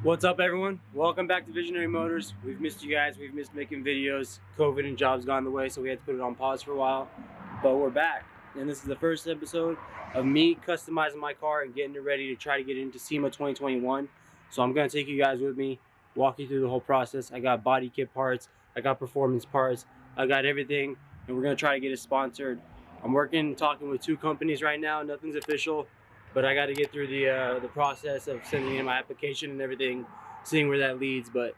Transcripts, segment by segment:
What's up, everyone? Welcome back to Visionary Motors. We've missed you guys. We've missed making videos. COVID and jobs got in the way, so we had to put it on pause for a while. But we're back, and this is the first episode of me customizing my car and getting it ready to try to get into SEMA 2021. So I'm going to take you guys with me, walk you through the whole process. I got body kit parts, I got performance parts, I got everything, and we're going to try to get it sponsored. I'm talking with two companies right now. Nothing's official, but I got to get through the process of sending in my application and everything, seeing where that leads. But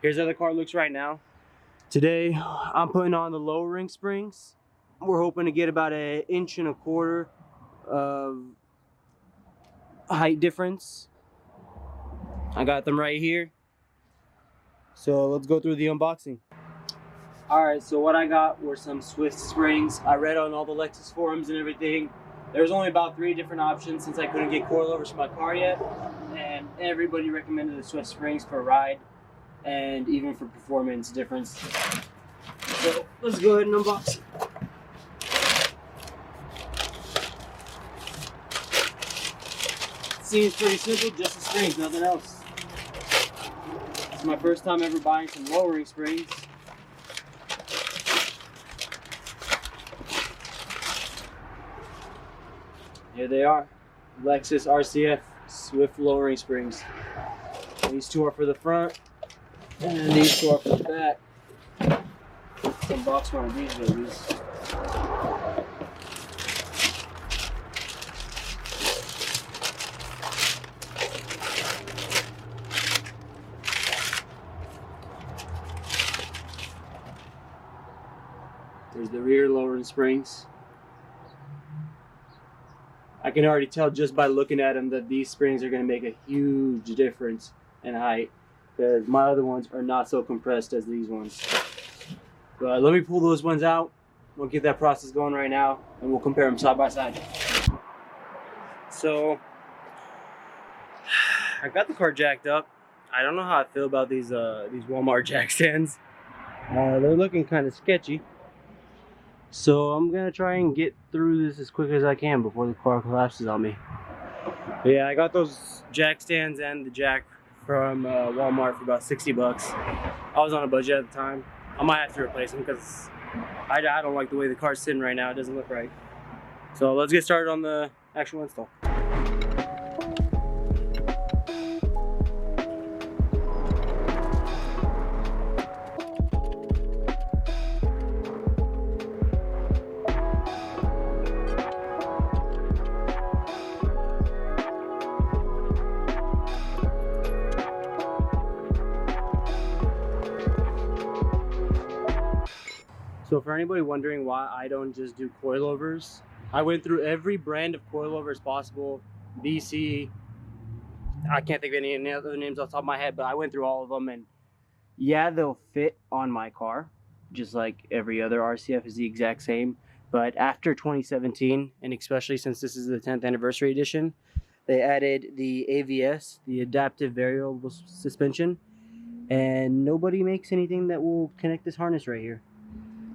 here's how the car looks right now. Today, I'm putting on the lowering springs. We're hoping to get about 1.25 inches of height difference. I got them right here. So let's go through the unboxing. Alright, so what I got were some Swift springs. I read on all the Lexus forums and everything. There's only about 3 different options since I couldn't get coilovers for my car yet, and everybody recommended the Swift springs for a ride and even for performance difference. So let's go ahead and unbox it. Seems pretty simple, just the springs, nothing else. It's my first time ever buying some lowering springs. Here they are, Lexus RCF Swift lowering springs. These 2 are for the front, and these 2 are for the back. Let's unbox one of these babies. There's the rear lowering springs. I can already tell just by looking at them that these springs are going to make a huge difference in height, because my other ones are not so compressed as these ones. But let me pull those ones out. We'll get that process going right now, and we'll compare them side by side. So I got the car jacked up. I don't know how I feel about these Walmart jack stands. They're looking kind of sketchy. So I'm gonna try and get through this as quick as I can before the car collapses on me. But yeah, I got those jack stands and the jack from Walmart for about 60 bucks. I was on a budget at the time. I might have to replace them because I don't like the way the car's sitting right now. It doesn't look right. So let's get started on the actual install. So for anybody wondering why I don't just do coilovers, I went through every brand of coilovers possible. BC, I can't think of any other names off the top of my head, but I went through all of them, and yeah, they'll fit on my car, just like every other RCF is the exact same. But after 2017, and especially since this is the 10th anniversary edition, they added the AVS, the adaptive variable suspension, and nobody makes anything that will connect this harness right here.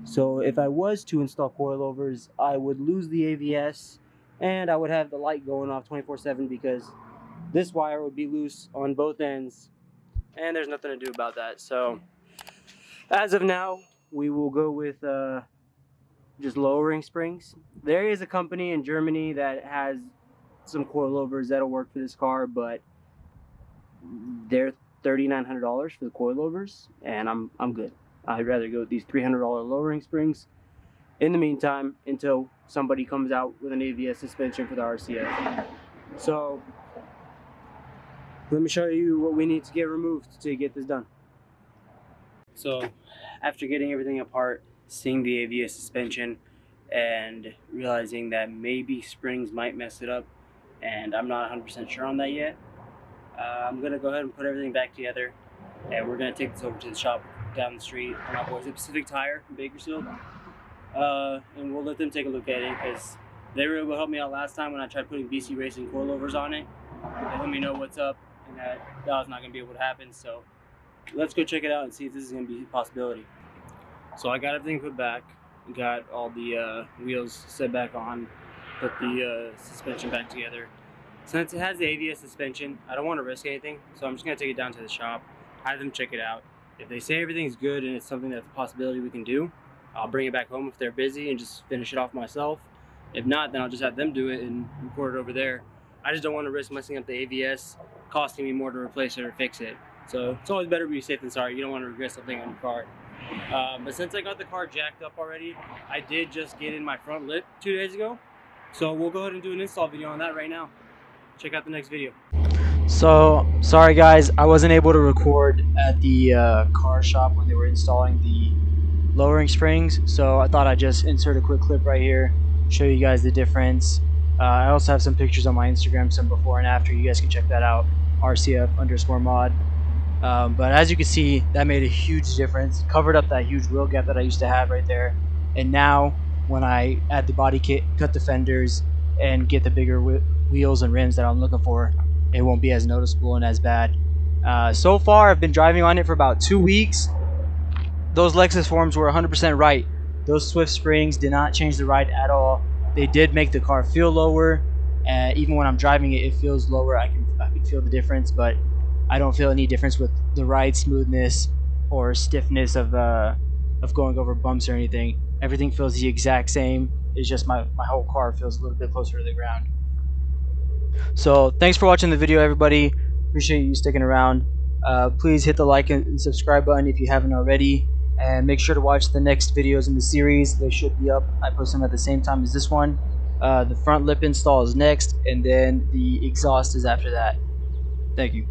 So if I was to install coilovers, I would lose the AVS, and I would have the light going off 24/7 because this wire would be loose on both ends, and there's nothing to do about that. So as of now, we will go with just lowering springs. There is a company in Germany that has some coilovers that'll work for this car, but they're $3,900 for the coilovers, and I'm good. I'd rather go with these $300 lowering springs in the meantime until somebody comes out with an AVS suspension for the RCF. So let me show you what we need to get removed to get this done. So after getting everything apart, seeing the AVS suspension, and realizing that maybe springs might mess it up, and I'm not 100% sure on that yet, I'm going to go ahead and put everything back together, and we're going to take this over to the shop down the street from our boys at Pacific Tire in Bakersfield, and we'll let them take a look at it, because they were able to help me out last time when I tried putting BC Racing coilovers on it. They let me know what's up, and that was not going to be able to happen. So let's go check it out and see if this is going to be a possibility. So I got everything put back, got all the wheels set back on, put the suspension back together, Since it has the ABS suspension, I don't want to risk anything, so I'm just going to take it down to the shop, have them check it out. If they say everything's good and it's something that's a possibility we can do, I'll bring it back home if they're busy and just finish it off myself. If not, then I'll just have them do it and record it over there. I just don't want to risk messing up the ABS, costing me more to replace it or fix it. So it's always better to be safe than sorry. You don't want to regret something on your car. But since I got the car jacked up already, I did just get in my front lip 2 days ago. So we'll go ahead and do an install video on that right now. Check out the next video. So sorry guys, I wasn't able to record at the car shop when they were installing the lowering springs, so I thought I'd just insert a quick clip right here, show you guys the difference. I also have some pictures on my Instagram, some before and after. You guys can check that out, RCF_mod. But as you can see, that made a huge difference. Covered up that huge wheel gap that I used to have right there. And now when I add the body kit, cut the fenders, and get the bigger wheels and rims that I'm looking for, it won't be as noticeable and as bad. So far, I've been driving on it for about 2 weeks. Those Lexus forms were 100% right. Those Swift springs did not change the ride at all. They did make the car feel lower. Even when I'm driving it, it feels lower. I can feel the difference, but I don't feel any difference with the ride smoothness or stiffness of going over bumps or anything. Everything feels the exact same. It's just my whole car feels a little bit closer to the ground. So thanks for watching the video, everybody. Appreciate you sticking around. Please hit the like and subscribe button if you haven't already, and make sure to watch the next videos in the series. They should be up. I post them at the same time as this one. The front lip install is next, and then the exhaust is after that. Thank you.